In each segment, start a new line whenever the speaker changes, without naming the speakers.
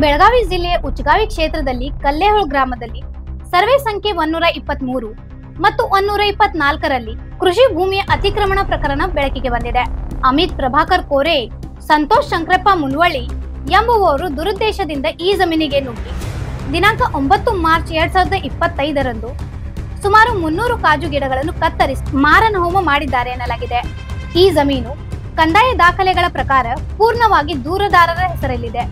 ಬೆಳಗಾವಿ ಜಿಲ್ಲೆಯ ಉಚ್ಚಗಾವಿ ಕ್ಷೇತ್ರದಲ್ಲಿ ಕಲ್ಲೇಹೊಳ ಗ್ರಾಮದಲ್ಲಿ ಸರ್ವೆ ಸಂಖ್ಯೆ 123 ಮತ್ತು 124ರಲ್ಲಿ ಕೃಷಿ ಭೂಮಿಯ ಅತಿಕ್ರಮಣ ಪ್ರಕರಣ ಬೆಳಕಿಗೆ ಬಂದಿದೆ. ಅಮಿತ್ ಪ್ರಭಾಕರ್ ಕೋರೆ, ಸಂತೋಷ್ ಶಂಕರಪ್ಪ ಮುನ್ವಳ್ಳಿ ಎಂಬುವವರು ದುರುದ್ದೇಶದಿಂದ ಈ ಜಮೀನಿಗೆ ನುಗ್ಗಿ ದಿನಾಂಕ 9 ಮಾರ್ಚ್ 2025ರಂದು ಸುಮಾರು 300 ಕಾಜು ಗಿಡಗಳನ್ನು ಕತ್ತರಿಸಿ ಮಾರಣ ಹೋಮ ಮಾಡಿದ್ದಾರೆ ಎನ್ನಲಾಗಿದೆ. ಈ ಜಮೀನು ಕಂದಾಯ ದಾಖಲೆಗಳ ಪ್ರಕಾರ ಪೂರ್ಣವಾಗಿ ದೂರದಾರರ ಹೆಸರಲ್ಲಿದೆ.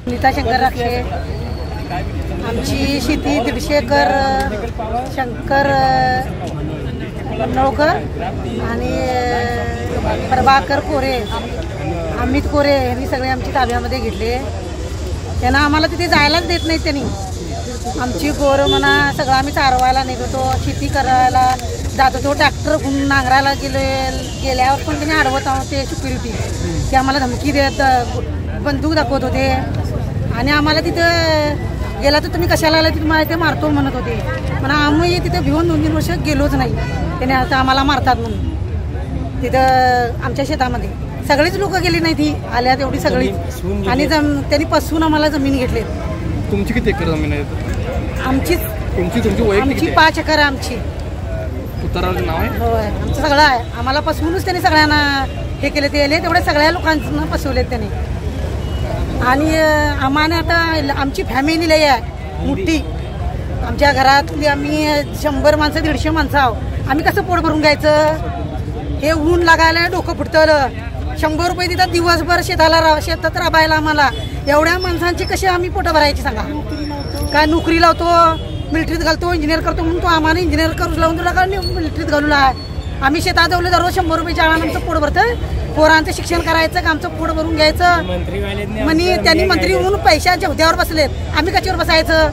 नीता शंकर राक्षे आमची शेती 150 एकर शंकर नवकर आणि प्रभाकर कोरे, अमित कोरे यांनी सगळे आमची ताब्यामध्ये घेतले. त्यांना आम्हाला तिथे जायलाच देत नाही. त्यांनी आमची गोरं म्हणा सगळं आम्ही चारवायला नेत होतो, शेती करायला जात होतो, ट्रॅक्टर घेऊन नांगरायला गेल्यावर पण त्यांनी अडवत होते सिक्युरिटी. ते आम्हाला धमकी देत, बंदूक दाखवत होते आणि आम्हाला तिथं गेला तर तुम्ही कशाला आला तिथे मला ते मारतो म्हणत होते. पण आम्ही तिथे भिवून 2-3 वर्ष गेलोच नाही. त्याने आता आम्हाला मारतात म्हणून तिथं आमच्या शेतामध्ये सगळीच लोक गेली नाही. ती आल्या तेवढी सगळी आणि त्यांनी पसवून आम्हाला जमीन घेतली.
तुमची किती एकर जमीन आहे?
आमची 5 एकर आमची.
उताराचं नाव आहे?
होय, आमचं सगळं आहे. आम्हाला पसवूनच त्यांनी सगळ्यांना हे केले. ते आले तेवढ्या सगळ्या लोकांना पसवलेत त्यांनी. आणि आम्हाला आता आमची फॅमिली लई आहे मोठी. आमच्या घरातली आम्ही 100 माणसं 150 माणसं आहोत. आम्ही कसं पोट भरून घ्यायचं? हे ऊन लागायला डोकं फुटतं. 100 रुपये देतात दिवसभर शेतात राबायला. आम्हाला एवढ्या माणसांची कशी आम्ही पोट भरायची सांगा? काय नोकरी लावतो, मिलिटरीत घालतो, इंजिनियर करतो म्हणून तो आम्हाला इंजिनियर करू लावून तुला का मिलिटरीत घालूला आहे. आम्ही शेतात जाऊन दररोज 100 रुपये आम्हाला आमचं पोट भरतं. पोरांचं शिक्षण करायचं का आमचं पोट भरून घ्यायचं म्हणे. त्यांनी मंत्री होऊन पैशाच्या हुद्यावर बसलेत. आम्ही कशावर बसायचं?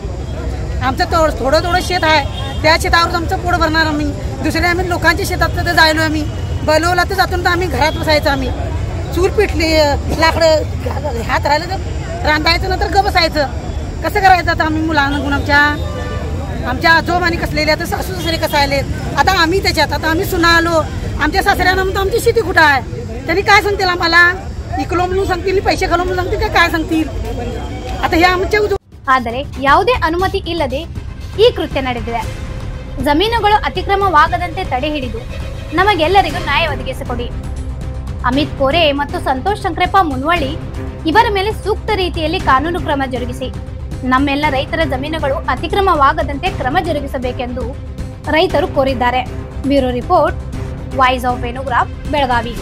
आमचं थोडं शेत आहे, त्या शेतावर आमचं पोट भरणार आम्ही. दुसऱ्या आम्ही लोकांच्या शेतात तर जायलो. आम्ही बोलवला तर जातून तर आम्ही घरात बसायचं. आम्ही चूल पिटली, लाकडं हात राहिलं तर रांधायचं नंतर ग बसायचं. कसं करायचं आता आम्ही मुलांना गुण आमच्या आजोबांनी कसलेले आता सासू सासरे कसं आलेत. आता आम्ही त्याच्यात आता आम्ही सुना आलो. आमच्या सासऱ्यांना म्हणतो आमची शेती कुठं आहे? त्यांनी काय सांगतील आम्हाला? इकलो म्हणून सांगतील, पैसे घालो म्हणून सांगतील, काय सांगतील? आता हे आमच्या
ಆದರೆ ಯಾವುದೇ ಅನುಮತಿ ಇಲ್ಲದೆ ಈ ಕೃತ್ಯ ನಡೆದಿದೆ. ಜಮೀನುಗಳು ಅತಿಕ್ರಮವಾಗದಂತೆ ತಡೆ ಹಿಡಿದು ನಮಗೆಲ್ಲರಿಗೂ ನ್ಯಾಯ ಒದಗಿಸಿಕೊಡಿ. ಅಮಿತ್ ಕೋರೆ ಮತ್ತು ಸಂತೋಷ್ ಶಂಕರಪ್ಪ ಮುನ್ವಳ್ಳಿ ಇವರ ಮೇಲೆ ಸೂಕ್ತ ರೀತಿಯಲ್ಲಿ ಕಾನೂನು ಕ್ರಮ ಜರುಗಿಸಿ ನಮ್ಮೆಲ್ಲ ರೈತರ ಜಮೀನುಗಳು ಅತಿಕ್ರಮವಾಗದಂತೆ ಕ್ರಮ ಜರುಗಿಸಬೇಕೆಂದು ರೈತರು ಕೋರಿದ್ದಾರೆ. Bureau report, voice of Venugram, Belagavi.